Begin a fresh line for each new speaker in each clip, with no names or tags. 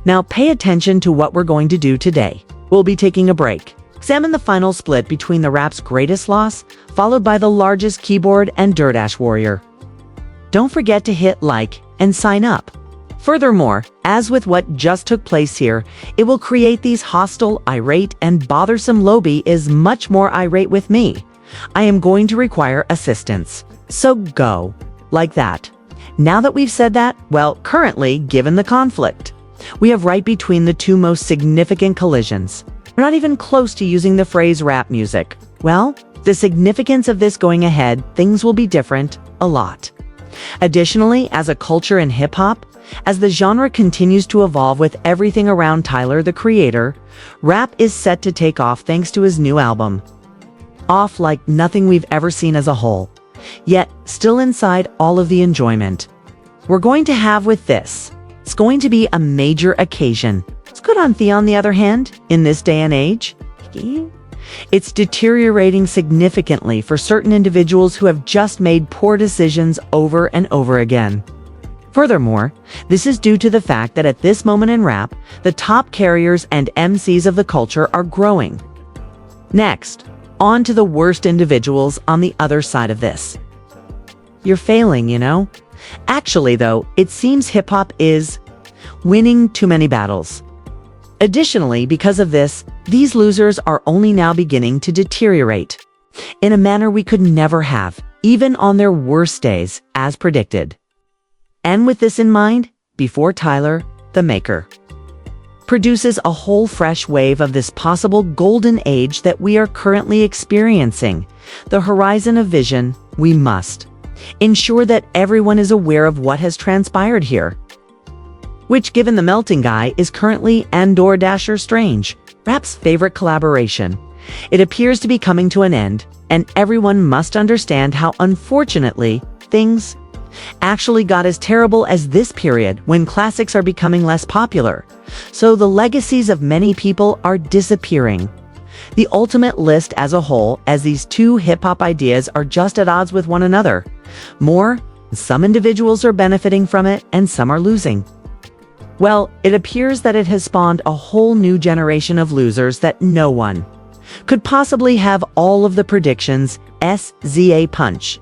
Now pay attention to what we're going to do today. We'll be taking a break. Examine the final split between the rap's greatest loss, followed by the largest keyboard and Dirdash warrior. Don't forget to hit like and sign up. Furthermore, as with what just took place here, it will create these hostile, irate, and bothersome Lobby is much more irate with me. I am going to require assistance. So go. Like that. Now that we've said that, well, currently, given the conflict, we have right between the two most significant collisions. We're not even close to using the phrase rap music. Well, the significance of this going ahead, things will be different a lot. Additionally, as a culture in hip-hop, as the genre continues to evolve with everything around Tyler, the Creator, rap is set to take off thanks to his new album. Off like nothing we've ever seen as a whole, yet still inside all of the enjoyment we're going to have with this. It's going to be a major occasion. It's good on Thea, on the other hand, in this day and age. It's deteriorating significantly for certain individuals who have just made poor decisions over and over again. Furthermore, this is due to the fact that at this moment in rap, the top carriers and MCs of the culture are growing. Next, on to the worst individuals on the other side of this. You're failing, you know? Actually, though, it seems hip-hop is winning too many battles. Additionally, because of this, these losers are only now beginning to deteriorate in a manner we could never have, even on their worst days, as predicted. And with this in mind, before Tyler, the Maker, produces a whole fresh wave of this possible golden age that we are currently experiencing, the horizon of vision, we must ensure that everyone is aware of what has transpired here. Which, given the melting guy, is currently Andor Dasher Strange, rap's favorite collaboration. It appears to be coming to an end, and everyone must understand how, unfortunately, things actually got as terrible as this period when classics are becoming less popular. So the legacies of many people are disappearing. The ultimate list as a whole, as these two hip-hop ideas are just at odds with one another. Some individuals are benefiting from it and some are losing. Well, it appears that it has spawned a whole new generation of losers that no one could possibly have all of the predictions SZA Punch,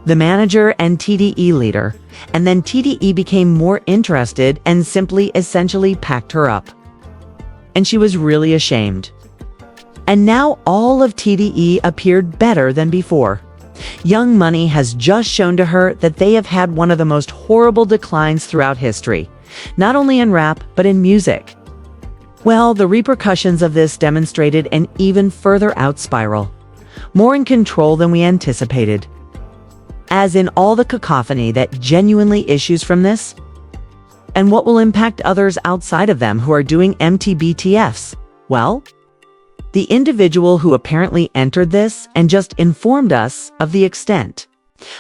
the manager and TDE leader, and then TDE became more interested and simply essentially packed her up. And she was really ashamed. And now all of TDE appeared better than before. Young Money has just shown to her that they have had one of the most horrible declines throughout history, not only in rap, but in music. Well, the repercussions of this demonstrated an even further out spiral, more in control than we anticipated. As in all the cacophony that genuinely issues from this, and what will impact others outside of them who are doing MTBTFs? Well, the individual who apparently entered this and just informed us of the extent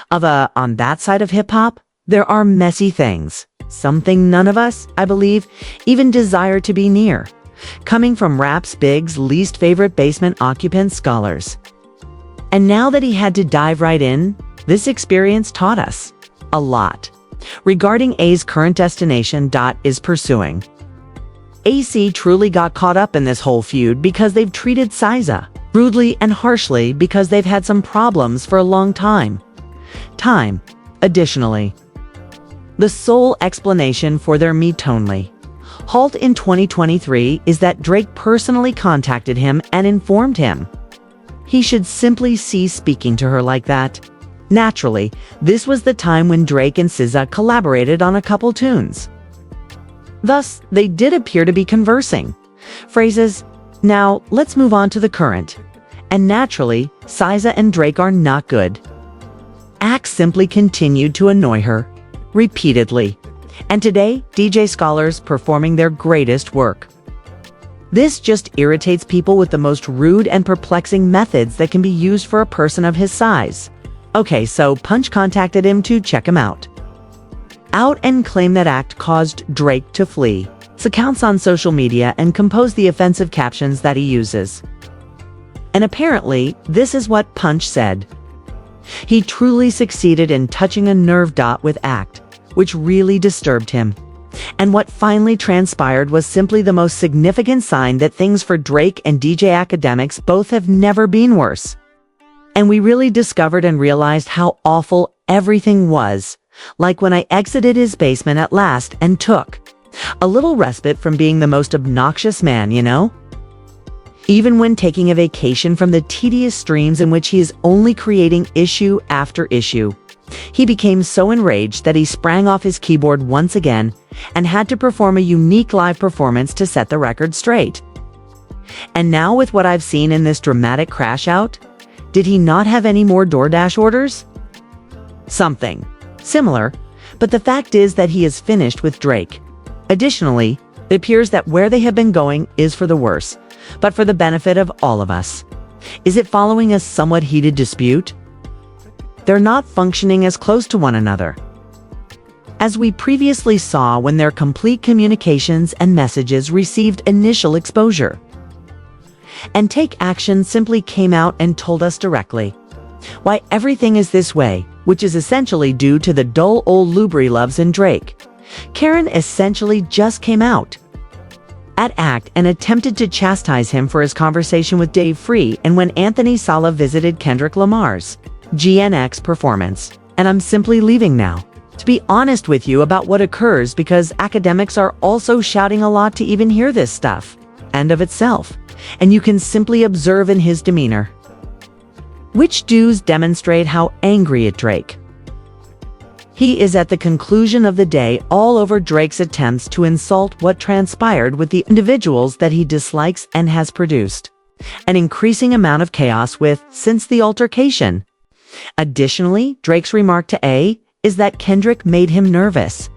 of on that side of hip-hop, there are messy things, something none of us, I believe, even desire to be near, coming from rap's big's least favorite basement occupant scholars. And now that he had to dive right in, this experience taught us a lot regarding A's current destination. Is pursuing. AC truly got caught up in this whole feud because they've treated SZA rudely and harshly because they've had some problems for a long time. Additionally, the sole explanation for their meet-only halt in 2023 is that Drake personally contacted him and informed him he should simply cease speaking to her like that. Naturally, this was the time when Drake and SZA collaborated on a couple tunes. Thus, they did appear to be conversing. Phrases, now let's move on to the current. And naturally, SZA and Drake are not good. Acts simply continued to annoy her, repeatedly. And today, DJ scholars performing their greatest work. This just irritates people with the most rude and perplexing methods that can be used for a person of his size. Okay, so Punch contacted him to check him out and claim that act caused Drake to flee his accounts on social media and compose the offensive captions that he uses. And apparently, this is what Punch said. He truly succeeded in touching a nerve. With act, which really disturbed him. And what finally transpired was simply the most significant sign that things for Drake and DJ Akademiks both have never been worse. And we really discovered and realized how awful everything was, like when I exited his basement at last and took a little respite from being the most obnoxious man, you know? Even when taking a vacation from the tedious streams in which he is only creating issue after issue, he became so enraged that he sprang off his keyboard once again and had to perform a unique live performance to set the record straight. And now with what I've seen in this dramatic crash out, did he not have any more DoorDash orders? Something similar, but the fact is that he is finished with Drake. Additionally, it appears that where they have been going is for the worse, but for the benefit of all of us. Is it following a somewhat heated dispute? They're not functioning as close to one another, as we previously saw when their complete communications and messages received initial exposure. And Take Action simply came out and told us directly why everything is this way, which is essentially due to the dull old lubri loves in Drake. Karen essentially just came out at ACT and attempted to chastise him for his conversation with Dave Free and when Anthony Sala visited Kendrick Lamar's GNX performance. And I'm simply leaving now to be honest with you about what occurs because Akademiks are also shouting a lot to even hear this stuff, and of itself, and you can simply observe in his demeanor, which does demonstrate how angry at Drake he is at the conclusion of the day all over Drake's attempts to insult what transpired with the individuals that he dislikes and has produced an increasing amount of chaos with since the altercation. Additionally, Drake's remark to A is that Kendrick made him nervous.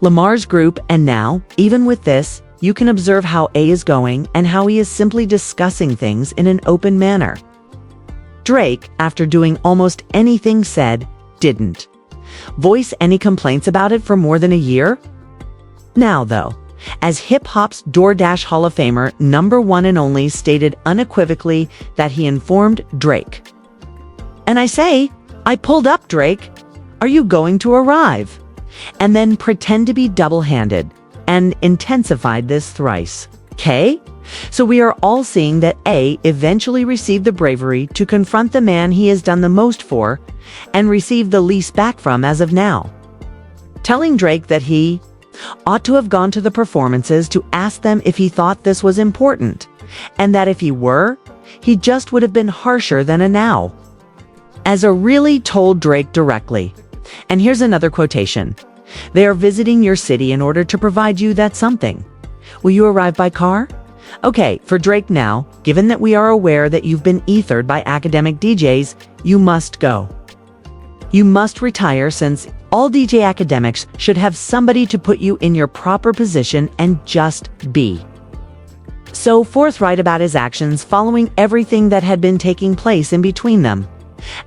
Lamar's group, and now, even with this, you can observe how A is going and how he is simply discussing things in an open manner. Drake, after doing almost anything said, didn't voice any complaints about it for more than a year. Now though, as hip-hop's DoorDash Hall of Famer #1 and only stated unequivocally that he informed Drake. And I say, I pulled up, Drake. Are you going to arrive? And then pretend to be double-handed and intensified this thrice. Okay? So we are all seeing that A eventually received the bravery to confront the man he has done the most for and received the least back from as of now. Telling Drake that he ought to have gone to the performances to ask them if he thought this was important, and that if he were, he just would have been harsher than a now. As a really told Drake directly. And here's another quotation. They are visiting your city in order to provide you that something. Will you arrive by car? Okay, for Drake now, given that we are aware that you've been ethered by academic DJs, you must go. You must retire since all DJ Akademiks should have somebody to put you in your proper position and just be so forthright about his actions following everything that had been taking place in between them.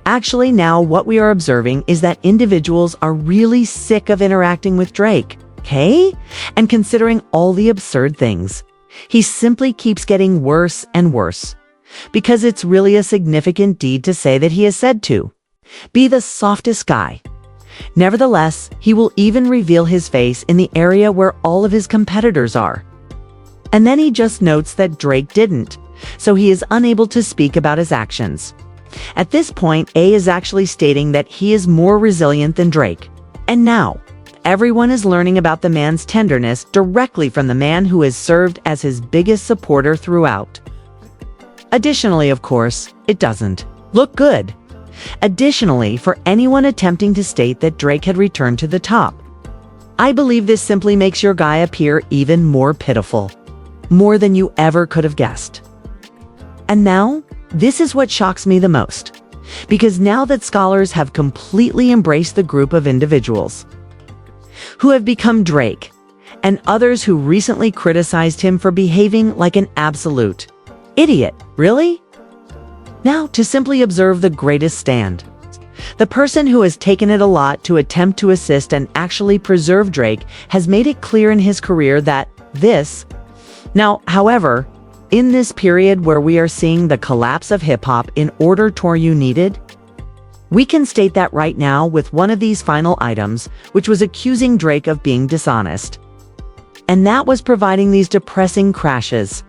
Actually, now what we are observing is that individuals are really sick of interacting with Drake, okay? And considering all the absurd things, he simply keeps getting worse and worse. Because it's really a significant deed to say that he is said to be the softest guy. Nevertheless, he will even reveal his face in the area where all of his competitors are. And then he just notes that Drake didn't, so he is unable to speak about his actions. At this point, A is actually stating that he is more resilient than Drake. And now, everyone is learning about the man's tenderness directly from the man who has served as his biggest supporter throughout. Additionally, of course, it doesn't look good. Additionally, for anyone attempting to state that Drake had returned to the top, I believe this simply makes your guy appear even more pitiful, more than you ever could have guessed. And now, this is what shocks me the most, because now that scholars have completely embraced the group of individuals who have become Drake, and others who recently criticized him for behaving like an absolute idiot, really? Now, to simply observe the greatest stand. The person who has taken it a lot to attempt to assist and actually preserve Drake has made it clear in his career that this. Now, however, in this period where we are seeing the collapse of hip-hop in order to you needed, we can state that right now with one of these final items, which was accusing Drake of being dishonest. and that was providing these depressing crashes,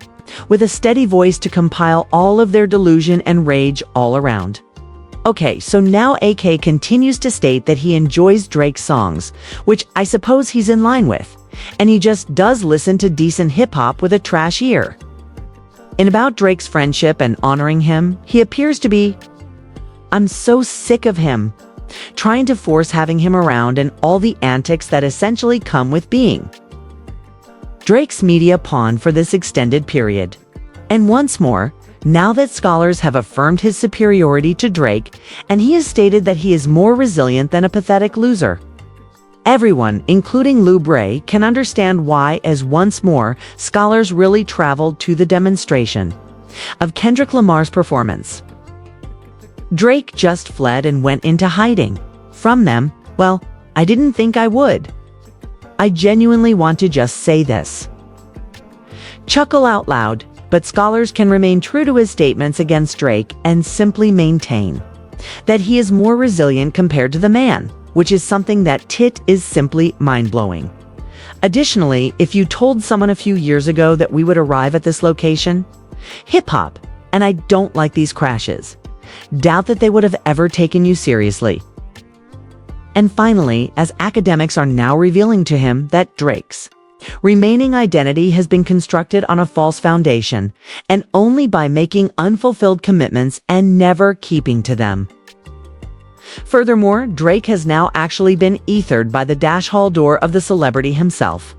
with a steady voice to compile all of their delusion and rage all around. Okay, so now AK continues to state that he enjoys Drake's songs, which I suppose he's in line with, and he just does listen to decent hip-hop with a trash ear. In about Drake's friendship and honoring him, he appears to be, "I'm so sick of him," trying to force having him around and all the antics that essentially come with being Drake's media pawn for this extended period. And once more, now that scholars have affirmed his superiority to Drake, and he has stated that he is more resilient than a pathetic loser, everyone, including Lou Bray, can understand why, as once more, scholars really traveled to the demonstration of Kendrick Lamar's performance. Drake just fled and went into hiding. From them, well, I didn't think I would. I genuinely want to just say this. Chuckle out loud, but scholars can remain true to his statements against Drake and simply maintain that he is more resilient compared to the man, which is something that is simply mind-blowing. Additionally, if you told someone a few years ago that we would arrive at this location, hip-hop, and I don't like these crashes, doubt that they would have ever taken you seriously. And finally, as academics are now revealing to him that Drake's remaining identity has been constructed on a false foundation, and only by making unfulfilled commitments and never keeping to them. Furthermore, Drake has now actually been ethered by the dash hall door of the celebrity himself.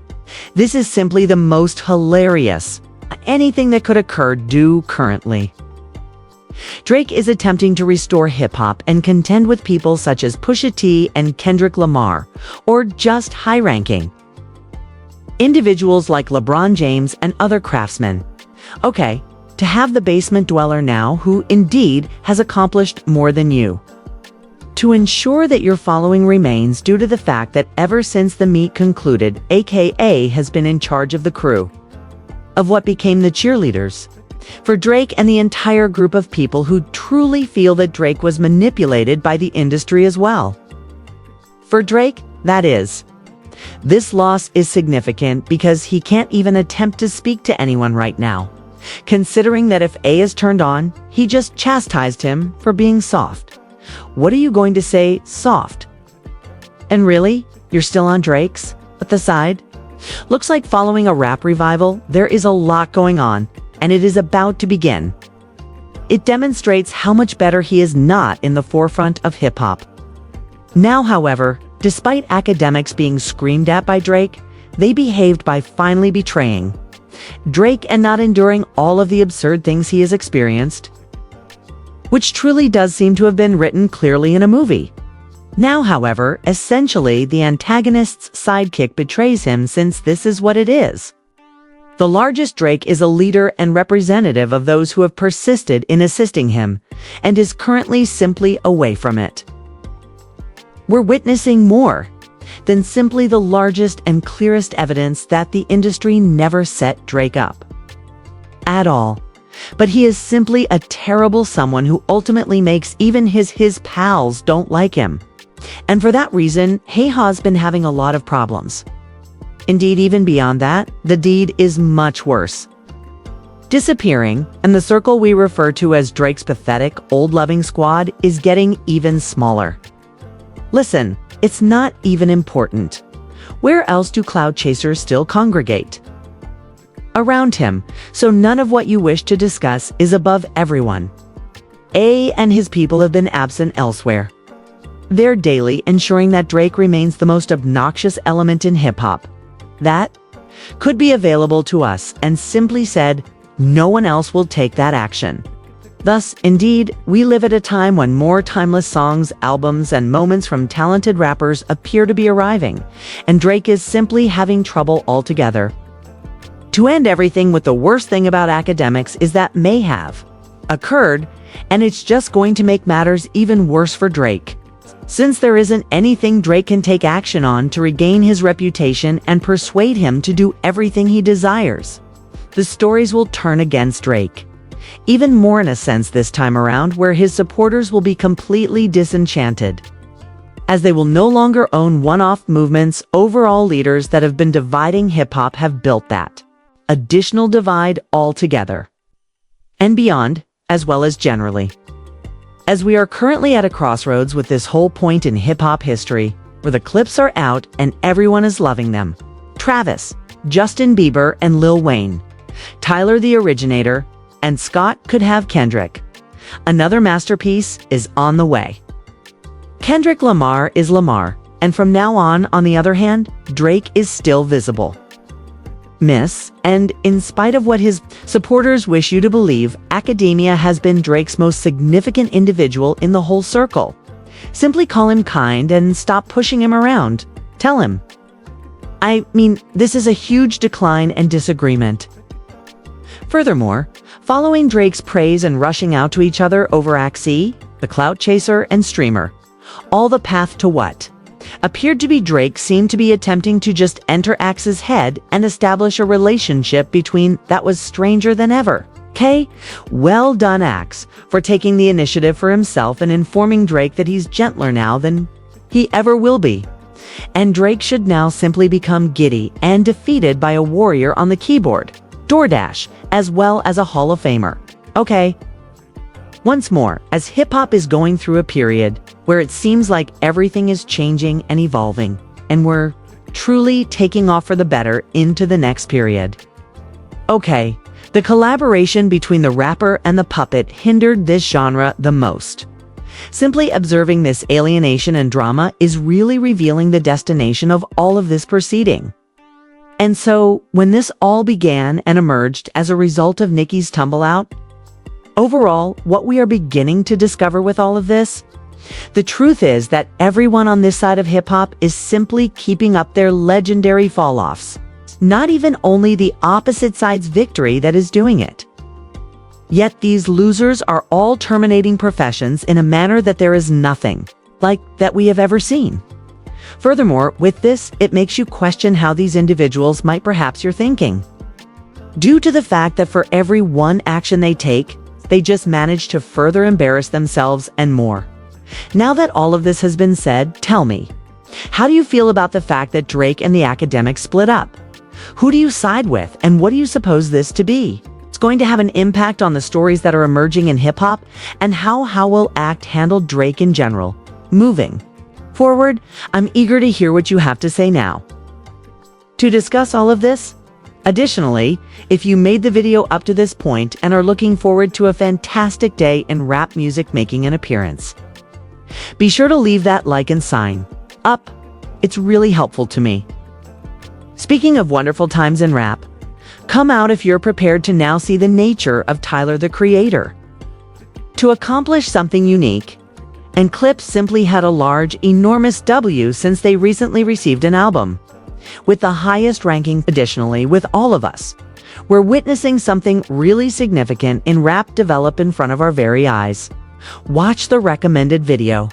This is simply the most hilarious anything that could occur due currently. Drake is attempting to restore hip-hop and contend with people such as Pusha T and Kendrick Lamar, or just high-ranking individuals like LeBron James and other craftsmen. Okay, to have the basement dweller now who indeed has accomplished more than you. To ensure that your following remains due to the fact that ever since the meet concluded, AKA has been in charge of the crew of what became the cheerleaders for Drake and the entire group of people who truly feel that Drake was manipulated by the industry as well. For Drake, that is. This loss is significant because he can't even attempt to speak to anyone right now, considering that if A is turned on, he just chastised him for being soft. What are you going to say, soft? And really, you're still on Drake's? At the side? Looks like following a rap revival, there is a lot going on, and it is about to begin. It demonstrates how much better he is not in the forefront of hip-hop. Now, however, despite Akademiks being screamed at by Drake, they behaved by finally betraying Drake and not enduring all of the absurd things he has experienced, which truly does seem to have been written clearly in a movie. Now, however, essentially the antagonist's sidekick betrays him, since this is what it is. The largest Drake is a leader and representative of those who have persisted in assisting him, and is currently simply away from it. We're witnessing more than simply the largest and clearest evidence that the industry never set Drake up at all. But he is simply a terrible someone who ultimately makes even his pals don't like him. And for that reason, Hayha's been having a lot of problems. Indeed, even beyond that, the deed is much worse. Disappearing, and the circle we refer to as Drake's pathetic, old-loving squad is getting even smaller. Listen, it's not even important. Where else do cloud chasers still congregate? Around him, so none of what you wish to discuss is above everyone. A and his people have been absent elsewhere. They're daily ensuring that Drake remains the most obnoxious element in hip-hop that could be available to us, and simply said, no one else will take that action. Thus, indeed, we live at a time when more timeless songs, albums, and moments from talented rappers appear to be arriving, and Drake is simply having trouble altogether. To end everything with the worst thing about Akademiks is that may have occurred, and it's just going to make matters even worse for Drake, since there isn't anything Drake can take action on to regain his reputation and persuade him to do everything he desires. The stories will turn against Drake, even more in a sense this time around, where his supporters will be completely disenchanted as they will no longer own one-off movements. Overall leaders that have been dividing hip-hop have built that additional divide altogether and beyond, as well as generally. As we are currently at a crossroads with this whole point in hip-hop history, where the clips are out and everyone is loving them. Travis, Justin Bieber and Lil Wayne, Tyler the Originator, and Scott could have Kendrick. Another masterpiece is on the way. Kendrick Lamar is Lamar, and from now on the other hand, Drake is still visible. Miss, and in spite of what his supporters wish you to believe, academia has been Drake's most significant individual in the whole circle. Simply call him kind and stop pushing him around. Tell him. I mean, this is a huge decline and disagreement. Furthermore, following Drake's praise and rushing out to each other over Axie, the clout chaser and streamer, all the path to what appeared to be Drake seemed to be attempting to just enter Axe's head and establish a relationship between that was stranger than ever. Okay? Well done, Axe, for taking the initiative for himself and informing Drake that he's gentler now than he ever will be. And Drake should now simply become giddy and defeated by a warrior on the keyboard, DoorDash, as well as a Hall of Famer. Okay. Once more, as hip-hop is going through a period where it seems like everything is changing and evolving, and we're truly taking off for the better into the next period. Okay, the collaboration between the rapper and the puppet hindered this genre the most. Simply observing this alienation and drama is really revealing the destination of all of this proceeding. And so, when this all began and emerged as a result of Nicki's tumble out, overall, what we are beginning to discover with all of this, the truth is that everyone on this side of hip-hop is simply keeping up their legendary fall-offs. Not even only the opposite side's victory that is doing it. Yet these losers are all terminating professions in a manner that there is nothing like that we have ever seen. Furthermore, with this, it makes you question how these individuals might perhaps you're thinking. Due to the fact that for every one action they take, they just manage to further embarrass themselves and more. Now that all of this has been said, tell me, how do you feel about the fact that Drake and the Akademiks split up? Who do you side with, and what do you suppose this to be? It's going to have an impact on the stories that are emerging in hip-hop, and how will Act handle Drake in general. Moving forward, I'm eager to hear what you have to say now. To discuss all of this, additionally, if you made the video up to this point and are looking forward to a fantastic day in rap music making an appearance, be sure to leave that like and sign up. It's really helpful to me. Speaking of wonderful times in rap, come out if you're prepared to now see the nature of Tyler the Creator. To accomplish something unique, and Clips simply had a large, enormous W since they recently received an album with the highest ranking. Additionally, with all of us, we're witnessing something really significant in rap develop in front of our very eyes. Watch the recommended video.